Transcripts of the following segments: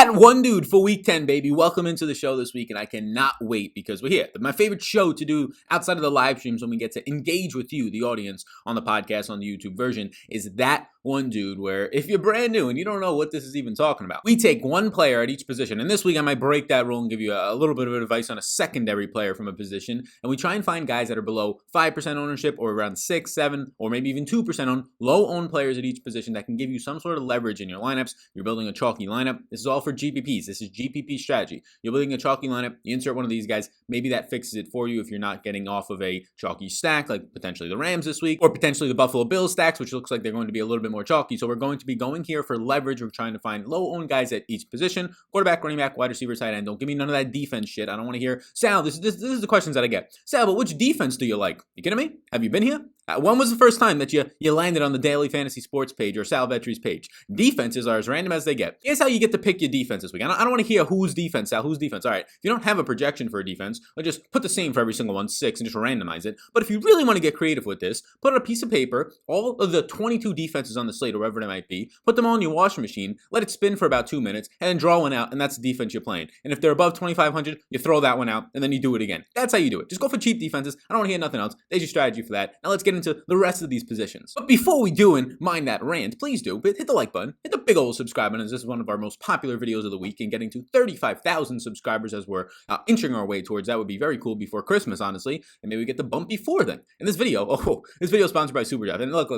That one dude for week 10, baby. Welcome into the show this week, and I cannot wait because we're here. My favorite show to do outside of the live streams when we get to engage with you, the audience, on the podcast, on the YouTube version, is that one dude where if you're brand new and you don't know what this is even talking about, we take one player at each position. And this week I might break that rule and give you a little bit of advice on a secondary player from a position. And we try and find guys that are below 5% ownership or around 6, 7, or maybe even 2% on low-owned players at each position that can give you some sort of leverage in your lineups. You're building a chalky lineup. This is all for GPPs. This is GPP strategy. You're building a chalky lineup. You insert one of these guys. Maybe that fixes it for you if you're not getting off of a chalky stack, like potentially the Rams this week, or potentially the Buffalo Bills stacks, which looks like they're going to be a little bit more chalky. So we're going to be going here for leverage. We're trying to find low-owned guys at each position: quarterback, running back, wide receiver, tight end. Don't give me none of that defense shit. I don't want to hear, Sal, this is the questions that I get. Sal, but which defense do you like? You kidding me? Have you been here? When was the first time that you landed on the Daily Fantasy Sports page or Sal Vetri's page? Defenses are as random as they get. Here's how you get to pick your defense this week. I don't want to hear whose defense, Sal, whose defense. All right, if you don't have a projection for a defense, let's just put the same for every single one, 6, and just randomize it. But if you really want to get creative with this, put on a piece of paper all of the 22 defenses on the slate, or wherever it might be, put them all in your washing machine, let it spin for about 2 minutes, and then draw one out, and that's the defense you're playing. And if they're above 2,500, you throw that one out, and then you do it again. That's how you do it. Just go for cheap defenses. I don't want to hear nothing else. There's your strategy for that. Now let's get into the rest of these positions. But before we do and mind that rant, please do hit the like button, hit the big old subscribe button, as this is one of our most popular videos of the week, and getting to 35,000 subscribers as we're inching our way towards that would be very cool before Christmas, honestly, and maybe we get the bump before then. And this video, this video is sponsored by Superdraft, and look.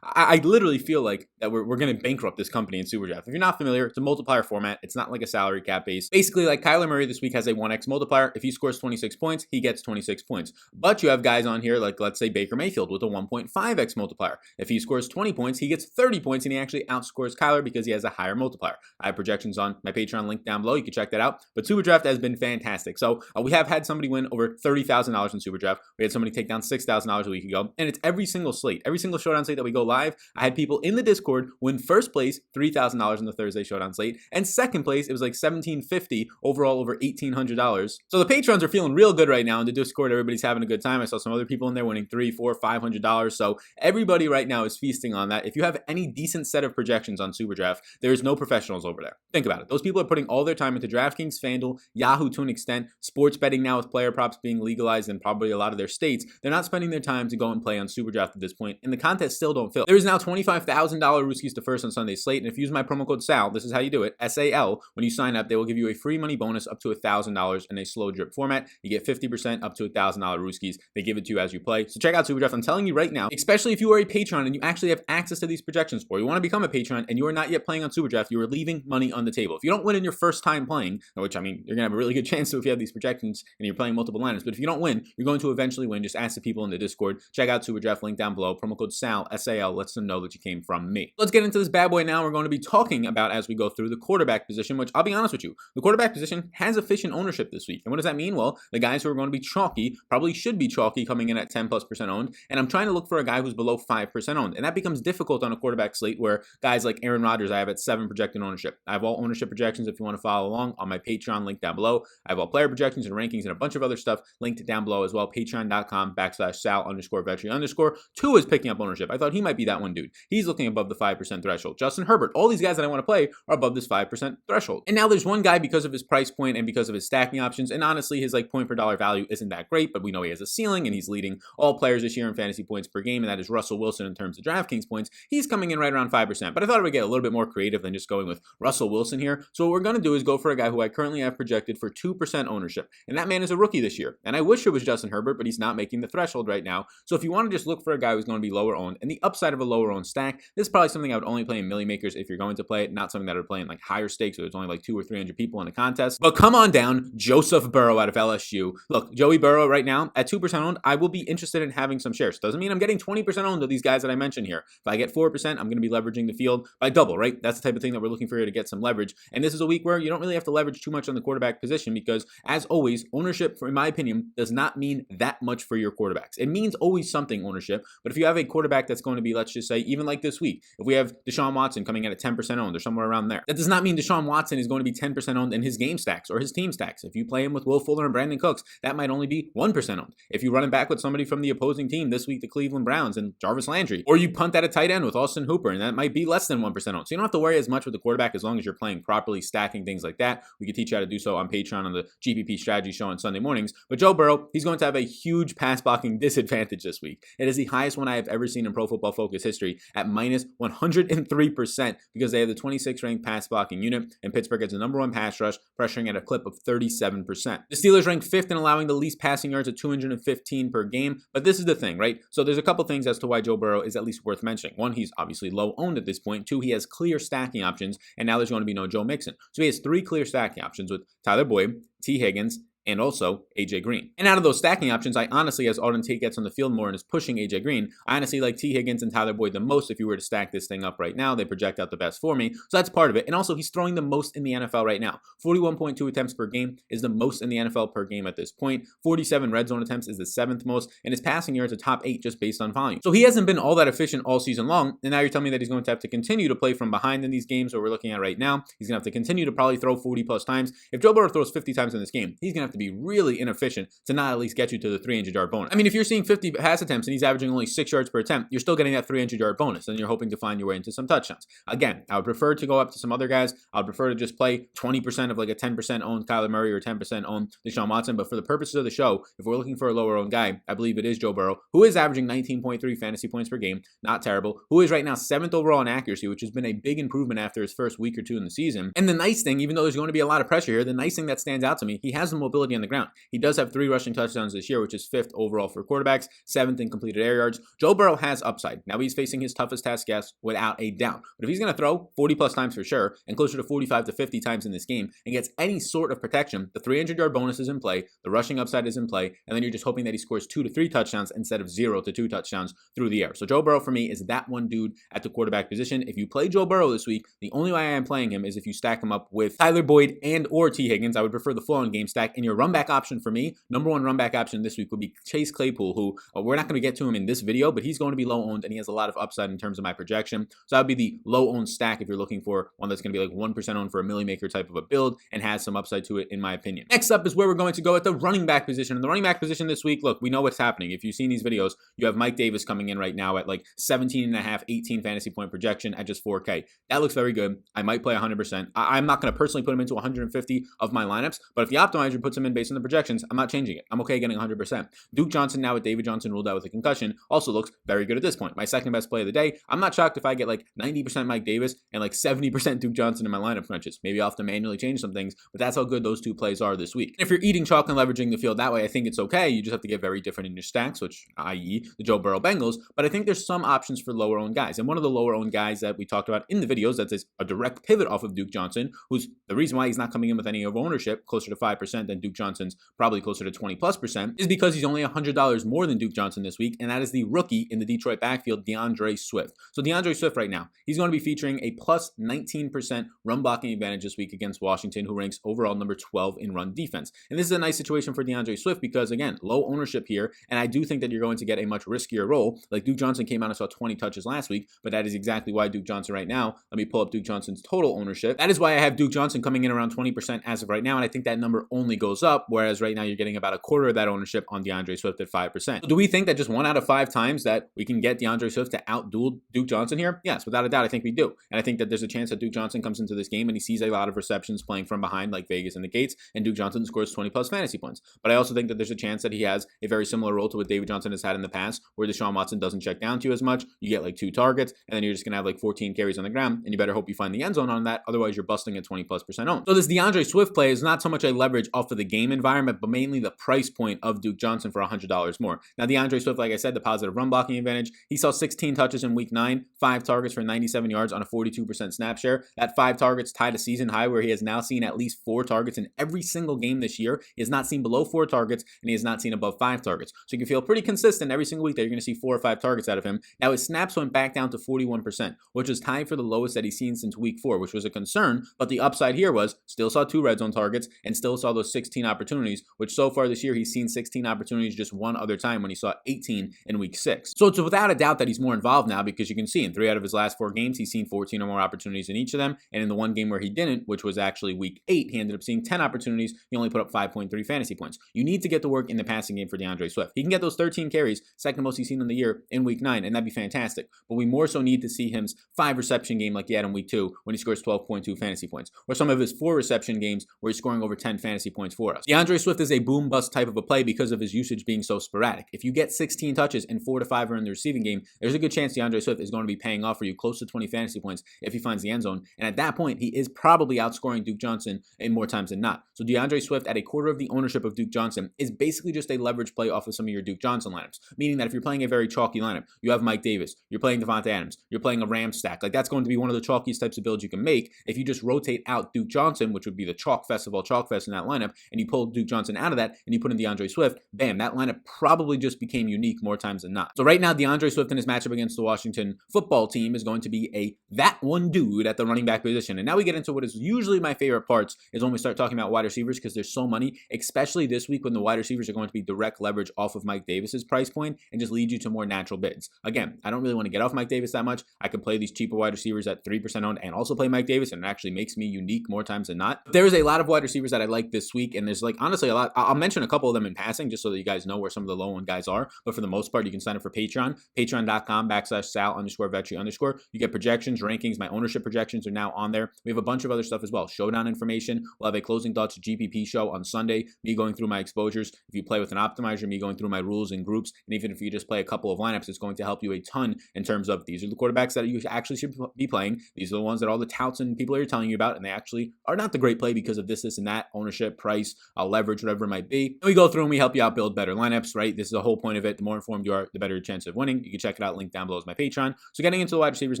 I literally feel like that we're going to bankrupt this company in Superdraft. If you're not familiar, it's a multiplier format. It's not like a salary cap base. Basically, like Kyler Murray this week has a 1x multiplier. If he scores 26 points, he gets 26 points. But you have guys on here like, let's say, Baker Mayfield with a 1.5x multiplier. If he scores 20 points, he gets 30 points, and he actually outscores Kyler because he has a higher multiplier. I have projections on my Patreon link down below. You can check that out. But Superdraft has been fantastic. So we have had somebody win over $30,000 in Superdraft. We had somebody take down $6,000 a week ago. And it's every single slate. Every single showdown slate that we go live, I had people in the Discord win first place, $3,000 in the Thursday showdown slate. And second place, it was like $1,750, overall over $1,800. So the patrons are feeling real good right now in the Discord. Everybody's having a good time. I saw some other people in there winning $300, $400, $500. So everybody right now is feasting on that. If you have any decent set of projections on Superdraft, there's no professionals over there. Think about it. Those people are putting all their time into Draftkings, FanDuel, Yahoo to an extent, sports betting now with player props being legalized in probably a lot of their states. They're not spending their time to go and play on Superdraft at this point, and the contests still don't fill. There is now $25,000 Rooskies to first on Sunday slate, and if you use my promo code SAL, this is how you do it, SAL, when you sign up, they will give you a free money bonus up to $1,000 in a slow drip format. You get 50% up to $1,000 Rooskies. They give it to you as you play. So check out Superdraft. I'm telling you right now, especially if you are a patron and you actually have access to these projections, or you want to become a patron and you are not yet playing on Superdraft, you are leaving money on the table. If you don't win in your first time playing, which I mean, you're going to have a really good chance to if you have these projections and you're playing multiple lineups, but if you don't win, you're going to eventually win. Just ask the people in the Discord. Check out Superdraft, link down below. Promo code SAL, SAL, lets them know that you came from me. Let's get into this bad boy now. We're going to be talking about, as we go through, the quarterback position, which I'll be honest with you, the quarterback position has efficient ownership this week. And what does that mean? Well, the guys who are going to be chalky probably should be chalky, coming in at 10+% owned. And I'm trying to look for a guy who's below 5% owned. And that becomes difficult on a quarterback slate where guys like Aaron Rodgers, I have at 7 projected ownership. I have all ownership projections if you want to follow along on my Patreon link down below. I have all player projections and rankings and a bunch of other stuff linked down below as well. Patreon.com/Sal_Vetri_. 2 is picking up ownership. I thought he might be that one dude. He's looking above the 5% threshold. Justin Herbert, all these guys that I want to play are above this 5% threshold. And now there's one guy, because of his price point and because of his stacking options, and honestly his like point per dollar value isn't that great, but we know he has a ceiling and he's leading all players this year in fantasy points per game, and that is Russell Wilson in terms of Draftkings points. He's coming in right around 5%, but I thought I would get a little bit more creative than just going with Russell Wilson here. So what we're going to do is go for a guy who I currently have projected for 2% ownership, and that man is a rookie this year. And I wish it was Justin Herbert, but he's not making the threshold right now. So if you want to just look for a guy who's going to be lower owned and the upside of a lower owned stack, this is probably something I would only play in Millie Makers if you're going to play it, not something that I would play in like higher stakes, so there's only like 200 or 300 people in the contest. But come on down, Joseph Burrow out of LSU. Look, Joey Burrow right now at 2% owned, I will be interested in having some shares. Doesn't mean I'm getting 20% owned of these guys that I mentioned here. If I get 4%, I'm going to be leveraging the field by double, right? That's the type of thing that we're looking for here to get some leverage. And this is a week where you don't really have to leverage too much on the quarterback position because, as always, ownership, in my opinion, does not mean that much for your quarterbacks. It means always something, ownership. But if you have a quarterback that's going to be, let's just say, even even like this week, if we have Deshaun Watson coming in at 10% owned or somewhere around there, that does not mean Deshaun Watson is going to be 10% owned in his game stacks or his team stacks. If you play him with Will Fuller and Brandon Cooks, that might only be 1% owned. If you run him back with somebody from the opposing team this week, the Cleveland Browns and Jarvis Landry, or you punt at a tight end with Austin Hooper, and that might be less than 1% owned. So you don't have to worry as much with the quarterback as long as you're playing properly, stacking things like that. We can teach you how to do so on Patreon on the GPP strategy show on Sunday mornings. But Joe Burrow, he's going to have a huge pass blocking disadvantage this week. It is the highest one I have ever seen in Pro Football Focus history at minus 103% because they have the 26th ranked pass blocking unit, and Pittsburgh has the number one pass rush, pressuring at a clip of 37%. The Steelers rank 5th in allowing the least passing yards at 215 per game. But this is the thing, right? So there's a couple things as to why Joe Burrow is at least worth mentioning. One, he's obviously low owned at this point. Two, he has clear stacking options, and now there's going to be no Joe Mixon. So he has 3 clear stacking options with Tyler Boyd, T. Higgins, and also AJ Green. And out of those stacking options, I honestly, as Auden Tate gets on the field more and is pushing AJ Green, I honestly like T. Higgins and Tyler Boyd the most. If you were to stack this thing up right now, they project out the best for me. So that's part of it. And also, he's throwing the most in the NFL right now. 41.2 attempts per game is the most in the NFL per game at this point. 47 red zone attempts is the 7th most, and his passing yards are top 8 just based on volume. So he hasn't been all that efficient all season long, and now you're telling me that he's going to have to continue to play from behind in these games that we're looking at right now. He's going to have to continue to probably throw 40 plus times. If Joe Burrow throws 50 times in this game, he's going to have to be really inefficient to not at least get you to the 300-yard bonus. I mean, if you're seeing 50 pass attempts and he's averaging only 6 yards per attempt, you're still getting that 300-yard bonus, and you're hoping to find your way into some touchdowns. Again, I would prefer to go up to some other guys. I would prefer to just play 20% of like a 10% owned Kyler Murray or 10% owned Deshaun Watson. But for the purposes of the show, if we're looking for a lower owned guy, I believe it is Joe Burrow, who is averaging 19.3 fantasy points per game. Not terrible. Who is right now 7th overall in accuracy, which has been a big improvement after his first week or two in the season. And the nice thing, even though there's going to be a lot of pressure here, the nice thing that stands out to me, he has the mobility on the ground. He does have 3 rushing touchdowns this year, which is 5th overall for quarterbacks, 7th in completed air yards. Joe Burrow has upside. Now he's facing his toughest task guess without a doubt. But if he's going to throw 40 plus times for sure, and closer to 45 to 50 times in this game, and gets any sort of protection, the 300-yard bonus is in play, the rushing upside is in play, and then you're just hoping that he scores 2 to 3 touchdowns instead of 0 to 2 touchdowns through the air. So Joe Burrow for me is that one dude at the quarterback position. If you play Joe Burrow this week, the only way I am playing him is if you stack him up with Tyler Boyd and or T. Higgins. I would prefer the full on game stack. And your run back option for me, number one run back option this week would be Chase Claypool, who we're not going to get to him in this video, but he's going to be low owned and he has a lot of upside in terms of my projection. So that would be the low owned stack if you're looking for one that's going to be like 1% owned for a milli maker type of a build and has some upside to it in my opinion. Next up is where we're going to go at the running back position. And the running back position this week, look, we know what's happening. If you've seen these videos, you have Mike Davis coming in right now at like 17.5, 18 fantasy point projection at just 4K. That looks very good. I might play 100%. I'm not going to personally put him into 150 of my lineups, but if the optimizer puts him in based on the projections, I'm not changing it. I'm okay getting 100%. Duke Johnson now with David Johnson ruled out with a concussion also looks very good at this point. My second best play of the day. I'm not shocked if I get like 90% Mike Davis and like 70% Duke Johnson in my lineup crunches. Maybe I'll have to manually change some things, but that's how good those two plays are this week. And if you're eating chalk and leveraging the field that way, I think it's okay. You just have to get very different in your stacks, which i.e. the Joe Burrow Bengals, but I think there's some options for lower owned guys. And one of the lower owned guys that we talked about in the videos that's a direct pivot off of Duke Johnson, who's the reason why he's not coming in with any of ownership, closer to 5% than Duke Johnson's probably closer to 20+%, is because he's only $100 more than Duke Johnson this week, and that is the rookie in the Detroit backfield, DeAndre Swift. So DeAndre Swift right now, he's going to be featuring a plus 19% run blocking advantage this week against Washington, who ranks overall number 12 in run defense. And this is a nice situation for DeAndre Swift because, again, low ownership here, and I do think that you're going to get a much riskier role. Like Duke Johnson came out and saw 20 touches last week, but that is exactly why Duke Johnson right now, let me pull up Duke Johnson's total ownership. That is why I have Duke Johnson coming in around 20% as of right now, and I think that number only goes up, whereas right now you're getting about a quarter of that ownership on DeAndre Swift at 5%. So do we think that just 1 out of 5 times that we can get DeAndre Swift to outduel Duke Johnson here? Yes, without a doubt, I think we do. And I think that there's a chance that Duke Johnson comes into this game and he sees a lot of receptions playing from behind like Vegas indicates, and Duke Johnson scores 20 plus fantasy points. But I also think that there's a chance that he has a very similar role to what David Johnson has had in the past, where Deshaun Watson doesn't check down to you as much. You get like 2 targets, and then you're just going to have like 14 carries on the ground, and you better hope you find the end zone on that. Otherwise, you're busting at 20+% owned. So this DeAndre Swift play is not so much a leverage off of the game environment, but mainly the price point of Duke Johnson for $100 more. Now, DeAndre Swift, like I said, the positive run blocking advantage. He saw 16 touches in week 9, 5 targets for 97 yards on a 42% snap share. That 5 targets tied a season high where he has now seen at least 4 targets in every single game this year. He has not seen below 4 targets, and he has not seen above 5 targets. So you can feel pretty consistent every single week that you're going to see 4 or 5 targets out of him. Now his snaps went back down to 41%, which was tied for the lowest that he's seen since week 4, which was a concern, but the upside here was still saw 2 red zone targets and still saw those 16 16 opportunities, which so far this year he's seen 16 opportunities just one other time when he saw 18 in week 6. So it's without a doubt that he's more involved now, because you can see in 3 out of his last 4 games, he's seen 14 or more opportunities in each of them. And in the one game where he didn't, which was actually week 8, he ended up seeing 10 opportunities. He only put up 5.3 fantasy points. You need to get to work in the passing game for DeAndre Swift. He can get those 13 carries, second most he's seen in the year, in week 9, and that'd be fantastic. But we more so need to see his 5 reception game like he had in week 2 when he scores 12.2 fantasy points, or some of his 4 reception games where he's scoring over 10 fantasy points for us. DeAndre Swift is a boom bust type of a play because of his usage being so sporadic. If you get 16 touches and 4 to 5 are in the receiving game, there's a good chance DeAndre Swift is going to be paying off for you close to 20 fantasy points if he finds the end zone. And at that point, he is probably outscoring Duke Johnson in more times than not. So DeAndre Swift at a quarter of the ownership of Duke Johnson is basically just a leverage play off of some of your Duke Johnson lineups. Meaning that if you're playing a very chalky lineup, you have Mike Davis, you're playing Devontae Adams, you're playing a Rams stack. Like, that's going to be one of the chalkiest types of builds you can make. If you just rotate out Duke Johnson, which would be the chalk fest of all chalk fest in that lineup, and you pull Duke Johnson out of that and you put in DeAndre Swift, bam, that lineup probably just became unique more times than not. So right now, DeAndre Swift in his matchup against the Washington football team is going to be that one dude at the running back position. And now we get into what is usually my favorite parts, is when we start talking about wide receivers, because there's so many, especially this week when the wide receivers are going to be direct leverage off of Mike Davis's price point and just lead you to more natural bids. Again, I don't really want to get off Mike Davis that much. I could play these cheaper wide receivers at 3% owned and also play Mike Davis, and it actually makes me unique more times than not. But there's a lot of wide receivers that I like this week, and there's honestly a lot. I'll mention a couple of them in passing just so that you guys know where some of the low end guys are. But for the most part, you can sign up for Patreon, patreon.com/Sal_Vetri_. You get projections, rankings. My ownership projections are now on there. We have a bunch of other stuff as well. Showdown information. We'll have a closing thoughts GPP show on Sunday, me going through my exposures. If you play with an optimizer, me going through my rules and groups. And even if you just play a couple of lineups, it's going to help you a ton in terms of these are the quarterbacks that you actually should be playing. These are the ones that all the touts and people are telling you about, and they actually are not the great play because of this, and that, ownership, price, leverage, whatever it might be. And we go through and we help you out build better lineups, right? This is the whole point of it. The more informed you are, the better your chance of winning. You can check it out. Link down below is my Patreon. So getting into the wide receivers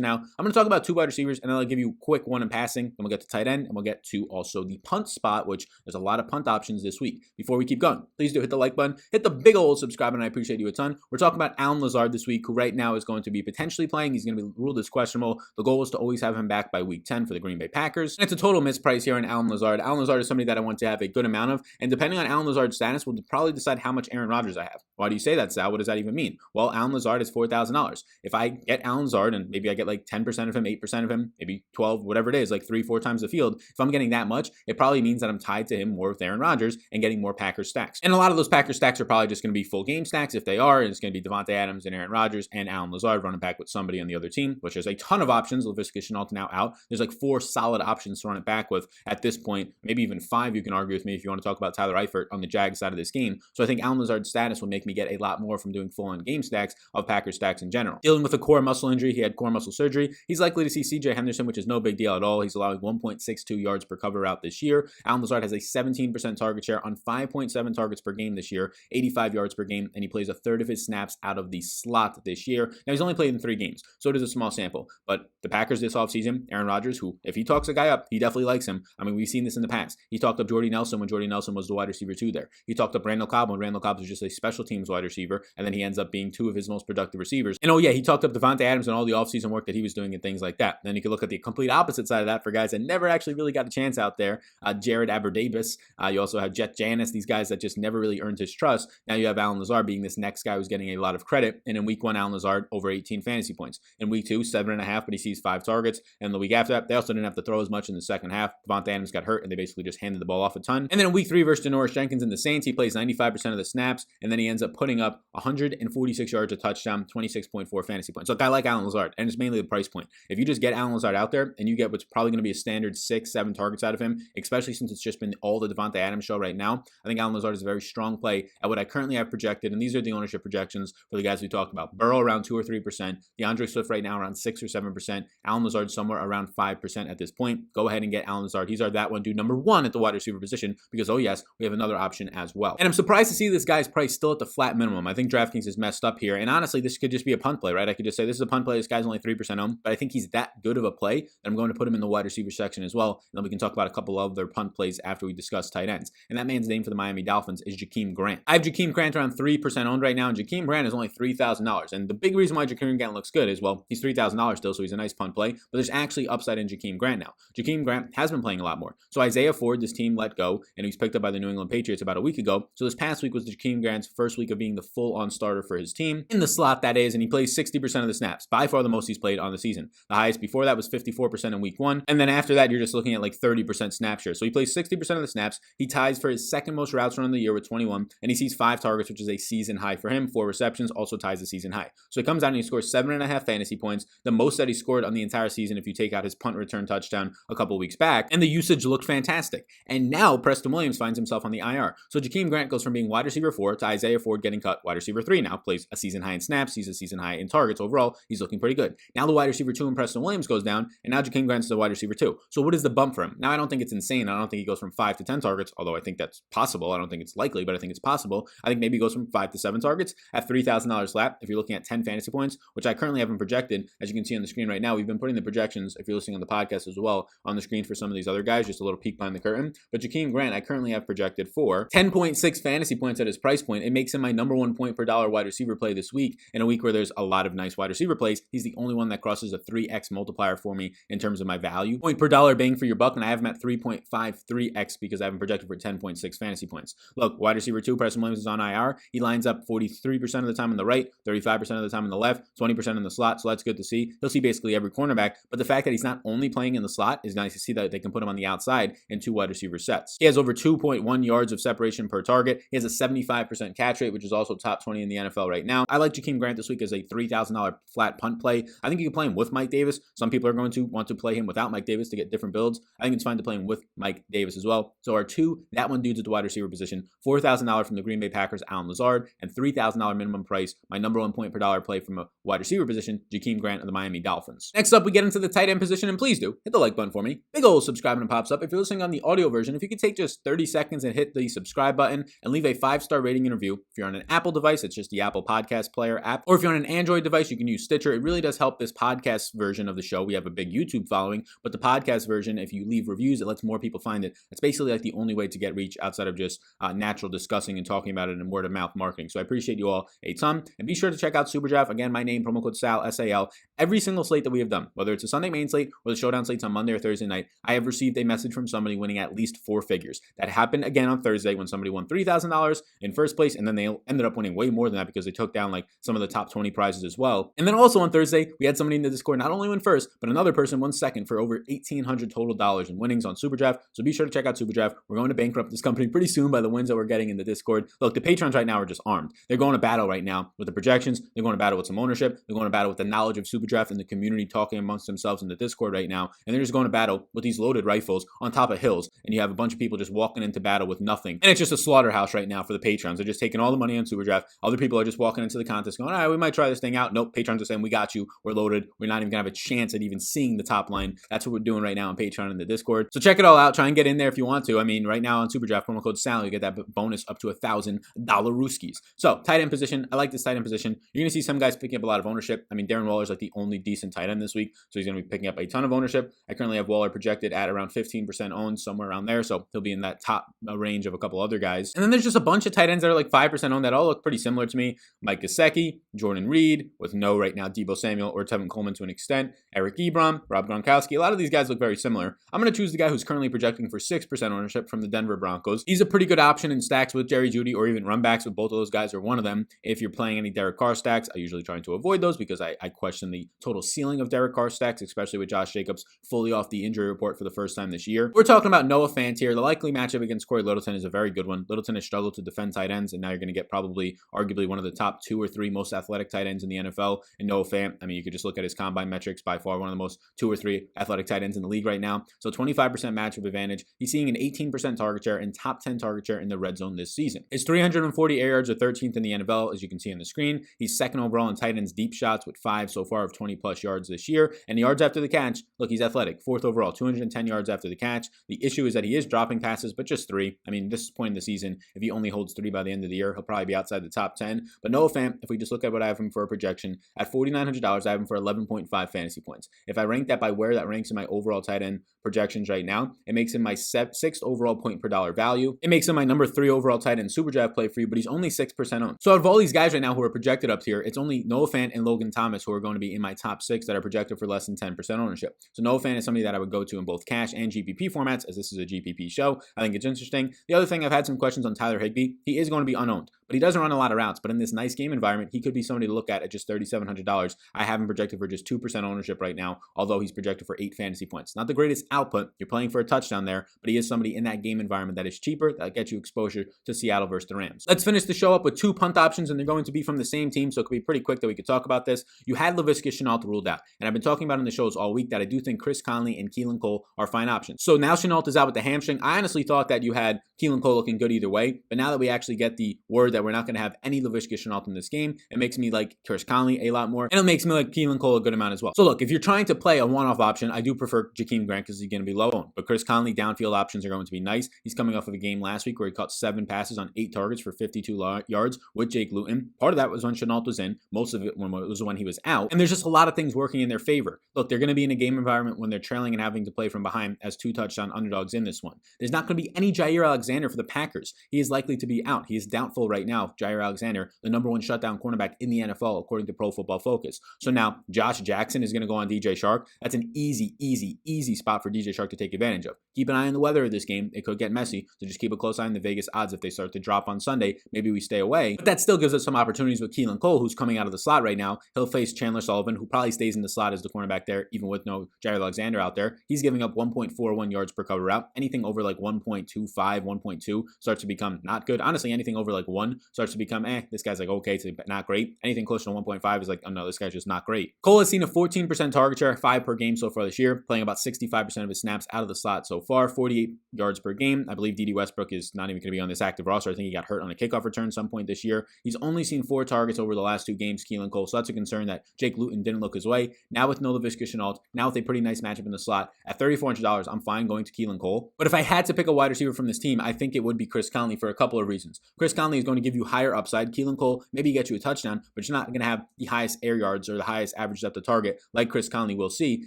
now, I'm going to talk about 2 wide receivers, and then I'll give you a quick one in passing. Then we'll get to tight end, and we'll get to also the punt spot, which there's a lot of punt options this week. Before we keep going, please do hit the like button, hit the big old subscribe button. I appreciate you a ton. We're talking about Allen Lazard this week, who right now is going to be potentially playing. He's going to be ruled as questionable. The goal is to always have him back by week 10 for the Green Bay Packers. And it's a total misprice here on Allen Lazard. Allen Lazard is somebody that I want to have a good amount of, and depending on Allen Lazard's status, we'll probably decide how much Aaron Rodgers I have. Why do you say that, Sal? What does that even mean? Well, Allen Lazard is $4,000. If I get Allen Lazard and maybe I get like 10% of him, 8% of him, maybe 12, whatever it is, like 3-4 times the field, if I'm getting that much, it probably means that I'm tied to him more with Aaron Rodgers and getting more Packers stacks. And a lot of those Packers stacks are probably just going to be full game stacks. If they are, it's going to be Devontae Adams and Aaron Rodgers and Allen Lazard running back with somebody on the other team, which there's a ton of options. Laviska Shenault now out. There's like 4 solid options to run it back with at this point, maybe even 5. You can argue with me if you want to talk about Tyler Eifert on the Jags side of this game. So I think Allen Lazard's status will make me get a lot more from doing full on game stacks of Packers stacks in general. Dealing with a core muscle injury, he had core muscle surgery. He's likely to see CJ Henderson, which is no big deal at all. He's allowing 1.62 yards per cover route this year. Allen Lazard has a 17% target share on 5.7 targets per game this year, 85 yards per game, and he plays a third of his snaps out of the slot this year. Now, he's only played in 3 games, so it is a small sample. But the Packers this offseason, Aaron Rodgers, who, if he talks a guy up, he definitely likes him. I mean, we've seen this in the past. He talked up Jordy Nelson when Jordy Nelson was the wide receiver 2 there. He talked up Randall Cobb when Randall Cobb was just a special teams wide receiver, and then he ends up being 2 of his most productive receivers. And oh yeah, he talked up Devontae Adams and all the offseason work that he was doing and things like that. Then you can look at the complete opposite side of that for guys that never actually really got a chance out there. Jared Aberdabus. You also have Jet Janis, these guys that just never really earned his trust. Now you have Allen Lazard being this next guy who's getting a lot of credit. And in week 1, Allen Lazard over 18 fantasy points. In week 2, 7.5, but he sees 5 targets. And the week after that, they also didn't have to throw as much in the second half. Devontae Adams got hurt, and they basically just handed the ball off a ton. And then in week 3 versus Janoris Jenkins and the Saints, he plays 95% of the snaps, and then he ends up putting up 146 yards, a touchdown, 26.4 fantasy points. So a guy like Allen Lazard, and it's mainly the price point. If you just get Allen Lazard out there and you get what's probably going to be a standard 6-7 targets out of him, especially since it's just been all the Devontae Adams show right now, I think Allen Lazard is a very strong play at what I currently have projected, and these are the ownership projections for the guys we talked about. Burrow around 2 or 3%, DeAndre Swift right now around 6 or 7%, Allen Lazard somewhere around 5% at this point. Go ahead and get Allen Lazard. He's our that one dude number 1 at the wide receiver position because, oh yes, we have another option as well. And I'm surprised to see this guy's price still at the flat minimum. I think Draftkings is messed up here, and honestly, this could just be a punt play, right? I could just say this is a punt play. This guy's only 3% owned, but I think he's that good of a play that I'm going to put him in the wide receiver section as well. And then we can talk about a couple of other punt plays after we discuss tight ends. And that man's name for the Miami Dolphins is Jakeem Grant. I have Jakeem Grant around 3% owned right now, and Jakeem Grant is only $3,000. And the big reason why Jakeem Grant looks good is, well, he's $3,000 still, so he's a nice punt play, but there's actually upside in Jakeem Grant now. Jakeem Grant has been playing a lot more. So Isaiah Ford, this team let go, and he's picked up by the New England Patriots about a week ago. So this past week was Jakeem Grant's first week of being the full-on starter for his team, in the slot that is, and he plays 60% of the snaps, by far the most he's played on the season. The highest before that was 54% in week 1, and then after that, you're just looking at like 30% snap share. So he plays 60% of the snaps. He ties for his second most routes run of the year with 21, and he sees 5 targets, which is a season high for him. 4 receptions also ties the season high. So he comes out and he scores 7.5 fantasy points, the most that he scored on the entire season if you take out his punt return touchdown a couple weeks back, and the usage looked fantastic. And now Preston Williams finds himself on the IR. So Jakeem Grant goes from being wide receiver 4 to Isaiah Ford getting cut wide receiver 3. Now plays a season high in snaps, he's a season high in targets. Overall, he's looking pretty good. Now the wide receiver 2 and Preston Williams goes down, and now Jakeem Grant's the wide receiver 2. So what is the bump for him? Now I don't think it's insane. I don't think he goes from 5 to 10 targets, although I think that's possible. I don't think it's likely, but I think it's possible. I think maybe he goes from 5 to 7 targets at $3,000 flat if you're looking at 10 fantasy points, which I currently haven't projected. As you can see on the screen right now, we've been putting the projections, if you're listening on the podcast as well, on the screen for some of these other guys, just a little peek behind the curtain. But Jakeem Grant, I currently have projected for 10.6 fantasy points at his price point. It makes him my number 1 point per dollar wide receiver play this week, in a week where there's a lot of nice wide receiver plays. He's the only one that crosses a 3x multiplier for me in terms of my value. Point per dollar bang for your buck, and I have him at 3.53x because I haven't projected for 10.6 fantasy points. Look, wide receiver 2, Preston Williams is on IR. He lines up 43% of the time on the right, 35% of the time on the left, 20% in the slot, so that's good to see. He'll see basically every cornerback, but the fact that he's not only playing in the slot is nice to see, that they can put him on the outside in 2 wide receiver sets. He has over 2.1 yards of separation per target. He has a 75% catch rate, which is also top 20 in the NFL right now. I like Jakeem Grant this week as a $3,000 flat punt play. I think you can play him with Mike Davis. Some people are going to want to play him without Mike Davis to get different builds. I think it's fine to play him with Mike Davis as well. So our 2, that one dudes at the wide receiver position, $4,000 from the Green Bay Packers, Allen Lazard, and $3,000 minimum price, my number 1 point per dollar play from a wide receiver position, Jakeem Grant of the Miami Dolphins. Next up, we get into the tight end position, and please do hit the like button for me. Big old subscribe button pops up. If you're listening on the audio version, if you could take just 30 seconds and hit the subscribe button and leave a 5-star rating and review. If you're on an Apple device, it's just the Apple Podcast Player app. Or if you're on an Android device, you can use Stitcher. It really does help this podcast version of the show. We have a big YouTube following, but the podcast version, if you leave reviews, it lets more people find it. It's basically like the only way to get reach outside of just natural discussing and talking about it in word of mouth marketing. So I appreciate you all a ton. And be sure to check out Superdraft. Again, my name, promo code SAL, S-A-L. Every single slate that we have done, whether it's a Sunday main slate or the showdown slates on Monday or Thursday night, I have received a message from somebody winning at least 4 figures. That happened again on Thursday when somebody won $3,000 in first place, and then they ended up winning way more than that because they took down like some of the top 20 prizes as well. And then also on Thursday, we had somebody in the Discord not only win first, but another person won second for over $1,800 total dollars in winnings on Superdraft. So be sure to check out Superdraft. We're going to bankrupt this company pretty soon by the wins that we're getting in the Discord. Look, the patrons right now are just armed. They're going to battle right now with the projections. They're going to battle with some ownership. They're going to battle with the knowledge of Superdraft and the community talking amongst themselves in the Discord right now. And they're just going to battle with these loaded rifles on top of hills. And you have a bunch of people just walking into battle with nothing. And it's just a slaughterhouse right now for the patrons. They're just taking all the money on Superdraft. Other people are just walking into the contest going, all right, we might try this thing out. Nope, patrons are saying, we got you. We're loaded. We're not even going to have a chance at even seeing the top line. That's what we're doing right now on Patreon and the Discord. So check it all out. Try and get in there if you want to. I mean, right now on Superdraft, promo code SAL, you get that bonus up to $1,000 Rooskies. So tight end position. I like this tight end position. You're going to see some guys picking up a lot of ownership. I mean, Darren Waller's like the only decent tight end this week. So he's going to be picking up a ton of ownership. I currently have Waller projected at around 15% owned, somewhere around there. So he'll be in that top range of a couple other guys. And then there's just a bunch of tight ends that are like 5% owned that all look pretty similar to me. Mike Gesicki, Jordan Reed, with no right now Deebo Samuel or Tevin Coleman to an extent, Eric Ebron, Rob Gronkowski. A lot of these guys look very similar. I'm going to choose the guy who's currently projecting for 6% ownership from the Denver Broncos. He's a pretty good option in stacks with Jerry Jeudy or even run backs with both of those guys or one of them. If you're playing any Derek Carr stacks, I usually try to avoid those because I question the total ceiling of Derek Carr stacks, especially with Josh Jacobs fully off the injury report for the first time this year. We're talking about Noah Fant here. The likely matchup against Corey Littleton is a very good one. Littleton has struggled to defend tight ends, and now you're going to get probably arguably one of the top 2 or 3 most athletic tight ends in the NFL. And Noah Fant, I mean, you could just look at his combine metrics, by far one of the most 2 or 3 athletic tight ends in the league right now. So 25% matchup advantage. He's seeing an 18% target share and top 10 target share in the red zone this season. His 340 air yards are 13th in the NFL, as you can see on the screen. He's second overall in tight ends deep shots with 5 so far of 20 plus yards this year. And the yards after the catch, look, he's athletic. 4th overall, 210 yards after the catch. The issue is that he is dropping passes, but just 3. I mean, this point in the season, if he only holds 3 by the end of the year, he'll probably be outside the top 10. But Noah Fant, if we just look at what I have him for a projection, at $4,900, I have him for 11.5 fantasy points. If I rank that by where that ranks in my overall tight end projections right now, it makes him my 6th overall point per dollar value. It makes him my number 3 overall tight end Superdraft play for you, but he's only 6% owned. So out of all these guys right now who are projected up here, it's only Noah Fant and Logan Thomas who are going to be in my top 6 that are projected for less than 10% ownership. So Noah Fant is somebody that I would go to in both cash and GPP formats, as this is a GPP show. I think it's interesting. The other thing, I've had some questions on Tyler Higbee. He is going to be unowned, but he doesn't run a lot of routes. But in this nice game environment, he could be somebody to look at just $3,700. I have him projected for just 2% ownership right now, although he's projected for 8 fantasy points. Not the greatest output. You're playing for a touchdown there, but he is somebody in that game environment that is cheaper, that gets you exposure to Seattle versus the Rams. Let's finish the show up with 2 punt options, and they're going to be from the same team, so it could be pretty quick that we could talk about this. You had Laviska Shenault ruled out, and I've been talking about in the shows all week that I do think Chris Conley and Keelan Cole are fine options. So now Shenault is out with the hamstring. I honestly thought that you had Keelan Cole looking good either way, but now that we actually get the word that we're not going to have any Laviska Shenault in this game, it makes me like Chris Conley a lot more, and it makes me like Keelan Cole a good amount as well. So look, if you're trying to play a one-off option, I do prefer Jakeem Grant because he's going to be low owned, but Chris Conley downfield options are going to be nice. He's coming off of a game last week where he caught 7 passes on 8 targets for 52 yards with Jake Luton. Part of that was when Shenault was in. Most of it was when he was out. And there's just a lot of things working in their favor. Look, they're going to be in a game environment when they're trailing and having to play from behind as 2 touchdown underdogs in this one. There's not going to be any Jair Alexander for the Packers. He is likely to be out. He is doubtful right now, Jair Alexander, the #1 shutdown cornerback in the NFL, according to Pro Football Focus. So now Josh Jackson is going to go on DJ Shark. That's an easy spot for DJ Shark to take advantage of. Keep an eye on the weather of this game. It could get messy, so just keep a close eye on the Vegas odds. If they start to drop on Sunday, maybe we stay away. But that still gives us some opportunities with Keelan Cole, who's coming out of the slot right now. He'll face Chandler Sullivan, who probably stays in the slot as the cornerback there, even with no Jair Alexander out there. He's giving up 1.41 yards per cover route. Anything over like 1.25, 1.2 starts to become not good. Honestly, anything over like 1 starts to become, this guy's like okay to not great. Anything closer to 1.5 is like, oh no, this guy's just not great. Cole has seen a 14% target share, 5 per game so far this year, playing about 65% of his snaps out of the slot so far, 48 yards per game. I believe D.D. Westbrook is not even going to be on this active roster. I think he got hurt on a kickoff return some point this year. He's only seen 4 targets over the last 2 games, Keelan Cole, so that's a concern that Jake Luton didn't look his way. Now with no Laviska Shenault, now with a pretty nice matchup in the slot, at $3,400, I'm fine going to Keelan Cole. But if I had to pick a wide receiver from this team, I think it would be Chris Conley for a couple of reasons. Chris Conley is going to give you higher upside. Keelan Cole maybe get you a touchdown, but you're not going to have the highest air yards or the highest average depth of target like Chris Conley will see.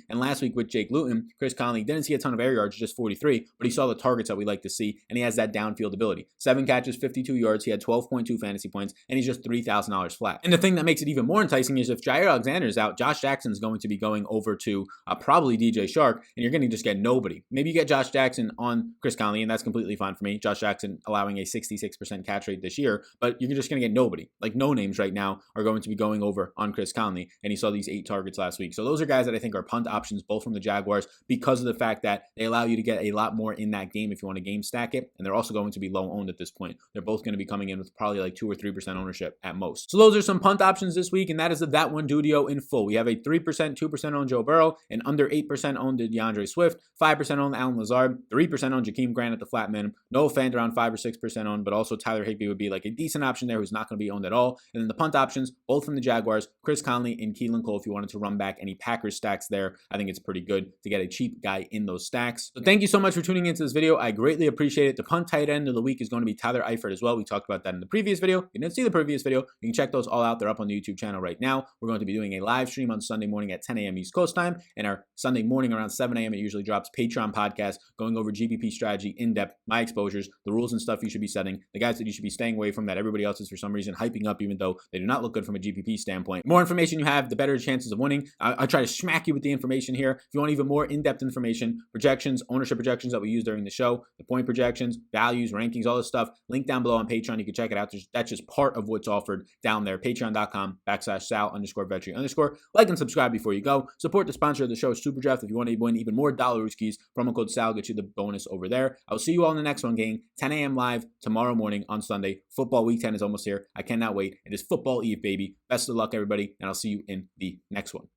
And last week with Jake Luton, Chris Conley didn't see a ton of air yards, just 43, but he saw the targets that we like to see, and he has that downfield ability. 7 catches, 52 yards. He had 12.2 fantasy points, and he's just $3,000 flat. And the thing that makes it even more enticing is if Jair Alexander is out, Josh Jackson is going to be going over to probably DJ Shark, and you're going to just get nobody. Maybe you get Josh Jackson on Chris Conley, and that's completely fine for me. Josh Jackson allowing a 66% catch rate this year, but you're just going to get nobody. Like no names right now are going to be going over on Chris Conley, and he saw these 8 targets last week. So those are guys that I think are punt options, both from the Jaguars, because of the fact that they allow you to get a lot more in that game if you want to game stack it, and they're also going to be low owned at this point. They're both going to be coming in with probably like 2 or 3% ownership at most. So those are some punt options this week, and that is the That One Dudio in full. We have a 3%, 2% owned Joe Burrow, and under 8% owned DeAndre Swift, 5% owned Allen Lazard, 3% owned Jakeem Grant at the flat minimum, Noah Fant around 5 or 6% owned, but also Tyler Higbee would be like a decent option there who's not going to be owned at all. And then the punt options, both from the Jaguars, Chris Conley and Keelan Cole. If you wanted to run back any Packers stacks there, I think it's pretty good to get a cheap guy in those stacks. So thank you so much for tuning into this video. I greatly appreciate it. The punt tight end of the week is going to be Tyler Eifert as well. We talked about that in the previous video. If you didn't see the previous video, you can check those all out. They're up on the YouTube channel right now. We're going to be doing a live stream on Sunday morning at 10 a.m. East Coast time, and our Sunday morning around 7 a.m. it usually drops Patreon podcast going over GPP strategy in depth, my exposures, the rules and stuff you should be setting, the guys that you should be staying away from that everybody else is for some reason hyping up even though they do not look good from a GPP standpoint. The more information you have, the better chances of winning. I try to smack you with the information here. If you want even more in-depth information, projections, ownership projections that we use during the show, the point projections, values, rankings, all this stuff, link down below on Patreon. You can check it out. That's just part of what's offered down there. Patreon.com/Sal_Vetri_. Like and subscribe before you go. Support the sponsor of the show, Superdraft. If you want to win even more dollar keys, promo code Sal gets you the bonus over there. I will see you all in the next one, gang. 10 a.m. live tomorrow morning on Sunday. Football week 10 is almost here. I cannot wait. It is football eve, baby. Best of luck, everybody, and I'll see you in the next one.